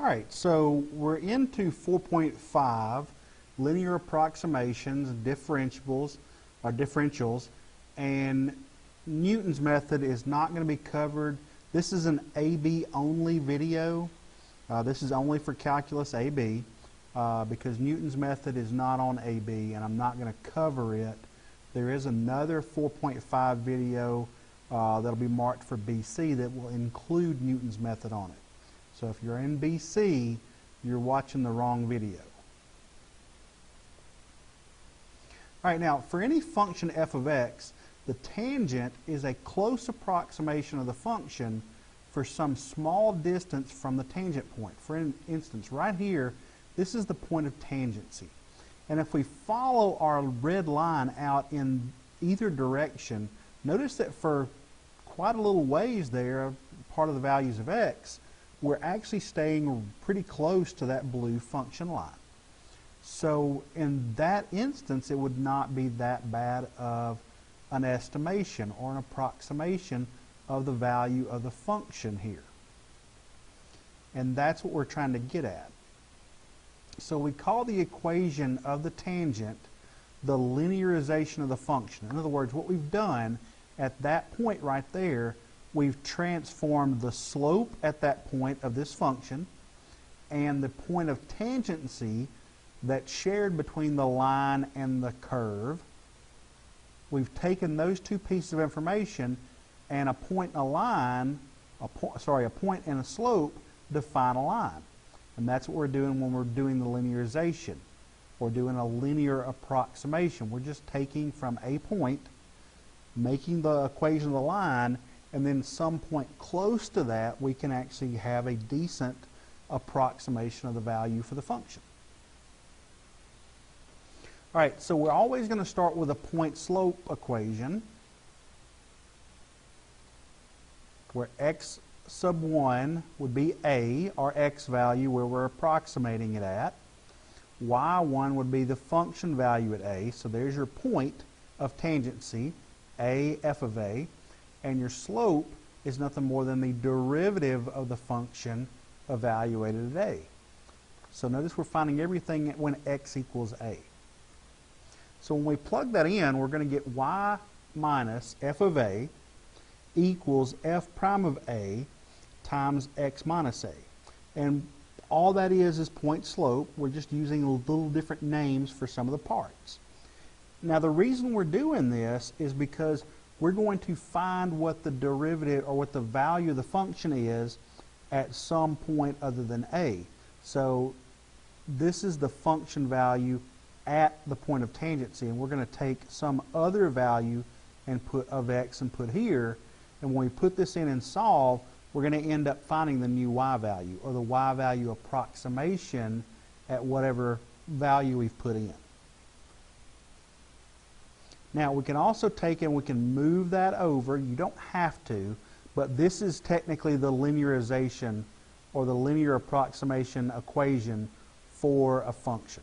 Alright, so we're into 4.5, linear approximations, differentials, and Newton's method is not going to be covered. This is an AB only video. This is only for calculus AB because Newton's method is not on AB and I'm not going to cover it. There is another 4.5 video that'll be marked for BC that will include Newton's method on it. So if you're in BC, you're watching the wrong video. All right, now for any function f of x, the tangent is a close approximation of the function for some small distance from the tangent point. For instance, right here, this is the point of tangency. And if we follow our red line out in either direction, notice that for quite a little ways there, part of the values of x, we're actually staying pretty close to that blue function line. So in that instance, it would not be that bad of an estimation or an approximation of the value of the function here. And that's what we're trying to get at. So we call the equation of the tangent the linearization of the function. In other words, what we've done at that point right there, we've transformed the slope at that point of this function and the point of tangency that's shared between the line and the curve. We've taken those two pieces of information and a point and a line, a point and a slope define a line. And that's what we're doing when we're doing the linearization. We're doing a linear approximation. We're just taking from a point, making the equation of the line, and then some point close to that we can actually have a decent approximation of the value for the function. Alright, so we're always going to start with a point slope equation where x sub 1 would be a, our x value where we're approximating it at. Y1 would be the function value at a, so there's your point of tangency, a f of a. And your slope is nothing more than the derivative of the function evaluated at a. So notice we're finding everything when x equals a. So when we plug that in, we're going to get y minus f of a equals f prime of a times x minus a. And all that is point slope. We're just using little different names for some of the parts. Now the reason we're doing this is because we're going to find what the derivative or what the value of the function is at some point other than a. So this is the function value at the point of tangency, and we're going to take some other value and put of x and put here, and when we put this in and solve, we're going to end up finding the new y value or the y value approximation at whatever value we've put in. Now we can also take and we can move that over. You don't have to, but this is technically the linearization or the linear approximation equation for a function.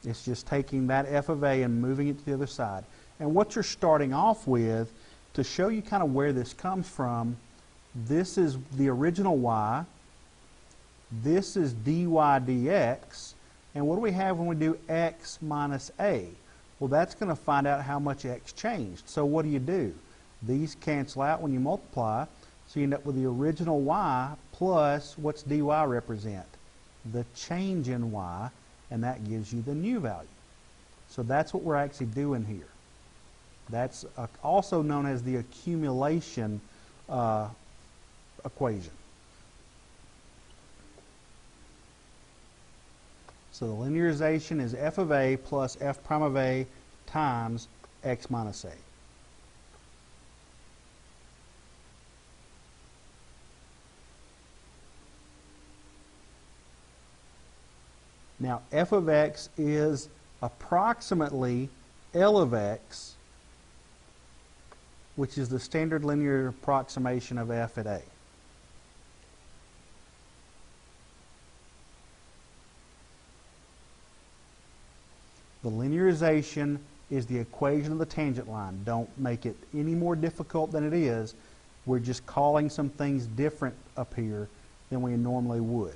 It's just taking that f of a and moving it to the other side. And what you're starting off with, to show you kind of where this comes from, this is the original y, this is dy dx, and what do we have when we do x minus a? Well, that's going to find out how much x changed. So what do? These cancel out when you multiply, so you end up with the original y plus what's dy represent? The change in y, and that gives you the new value. So that's what we're actually doing here. That's also known as the accumulation equation. So the linearization is f of a plus f prime of a times x minus a. Now f of x is approximately L of x, which is the standard linear approximation of f at a. The linearization is the equation of the tangent line. Don't make it any more difficult than it is. We're just calling some things different up here than we normally would.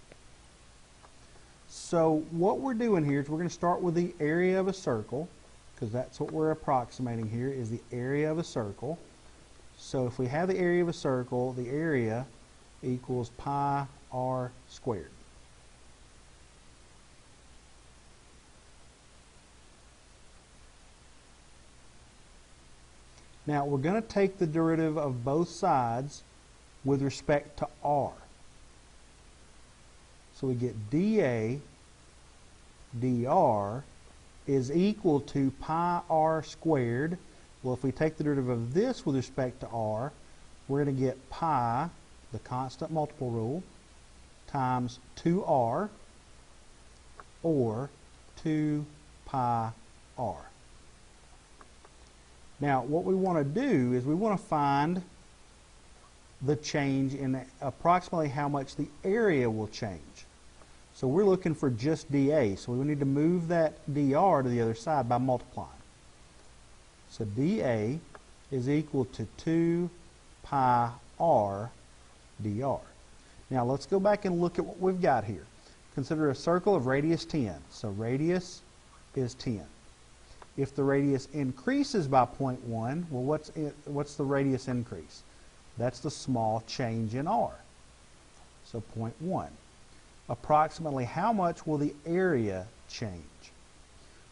So what we're doing here is we're going to start with the area of a circle, because that's what we're approximating here, is the area of a circle. So if we have the area of a circle, the area equals pi r squared. Now we're going to take the derivative of both sides with respect to r. So we get dA dr is equal to pi r squared. Well, if we take the derivative of this with respect to r, we're going to get pi, the constant multiple rule, times 2r, or 2 pi r. Now, what we want to do is we want to find the change in approximately how much the area will change. So we're looking for just dA, so we need to move that dr to the other side by multiplying. So dA is equal to 2 pi r dr. Now let's go back and look at what we've got here. Consider a circle of radius 10. So radius is 10. If the radius increases by 0.1, well, what's the radius increase? That's the small change in r. So 0.1. Approximately how much will the area change?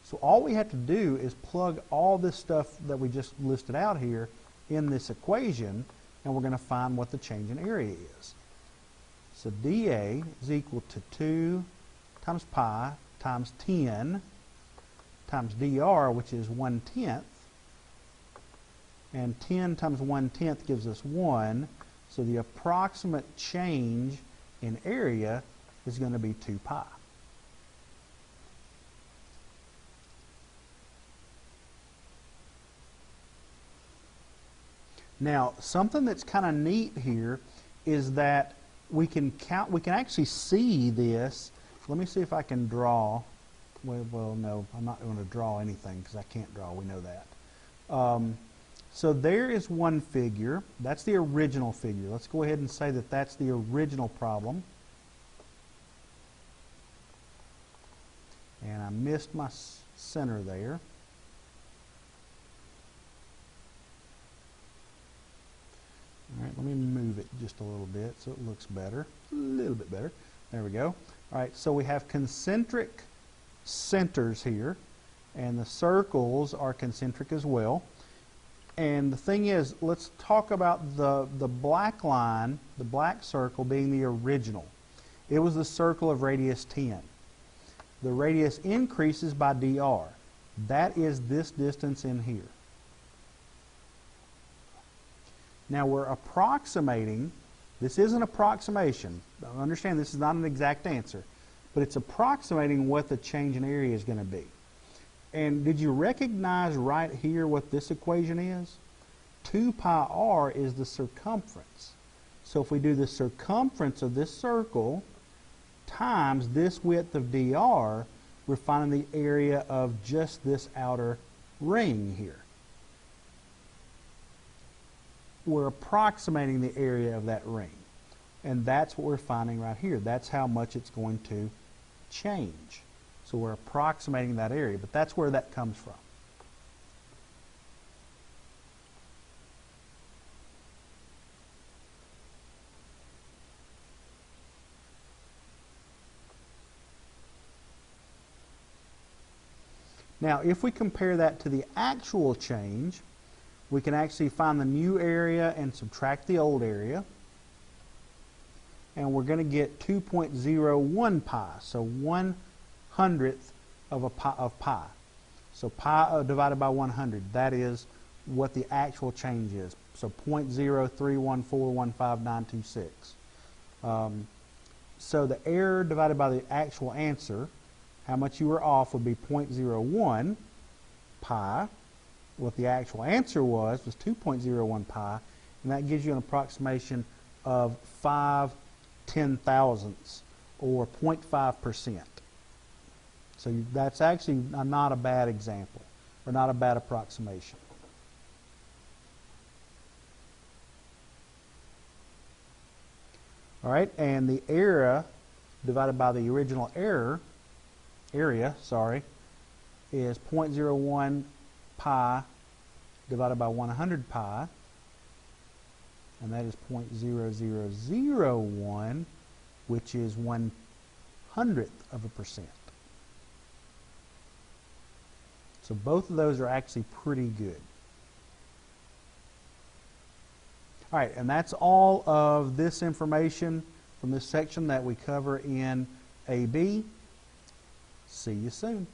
So all we have to do is plug all this stuff that we just listed out here in this equation, and we're going to find what the change in area is. So dA is equal to 2 times pi times 10 times dr, which is 1/10. And 10 times 1/10 gives us 1. So the approximate change in area is going to be 2 pi. Now, something that's kind of neat here is that we can actually see this. Let me see if I can draw. Well, no, I'm not going to draw anything because I can't draw. We know that. So there is one figure. That's the original figure. Let's go ahead and say that that's the original problem. And I missed my center there. All right, let me move it just a little bit so it looks better, a little bit better. There we go. All right, so we have concentric centers here, and the circles are concentric as well. And the thing is, let's talk about the black line, the black circle being the original. It was the circle of radius 10. The radius increases by dr. That is this distance in here. Now we're approximating. This is an approximation. Understand this is not an exact answer, but it's approximating what the change in area is going to be. And did you recognize right here what this equation is? 2 pi r is the circumference. So if we do the circumference of this circle times this width of dr, we're finding the area of just this outer ring here. We're approximating the area of that ring. And that's what we're finding right here. That's how much it's going to change. So we're approximating that area, but that's where that comes from. Now, if we compare that to the actual change, we can actually find the new area and subtract the old area. And we're going to get 2.01 pi, so 1/100th of pi. So pi divided by 100, that is what the actual change is. So 0.031415926. So the error divided by the actual answer, how much you were off, would be 0.01 pi. What the actual answer was 2.01 pi, and that gives you an approximation of 5/10,000ths, or 0.5%. So that's actually not a bad example, or not a bad approximation. All right, and the error divided by the original error area, sorry, is 0.01 pi divided by 100 pi, and that is 0.0001, which is 1/100th of a percent. So both of those are actually pretty good. All right, and that's all of this information from this section that we cover in AB. See you soon.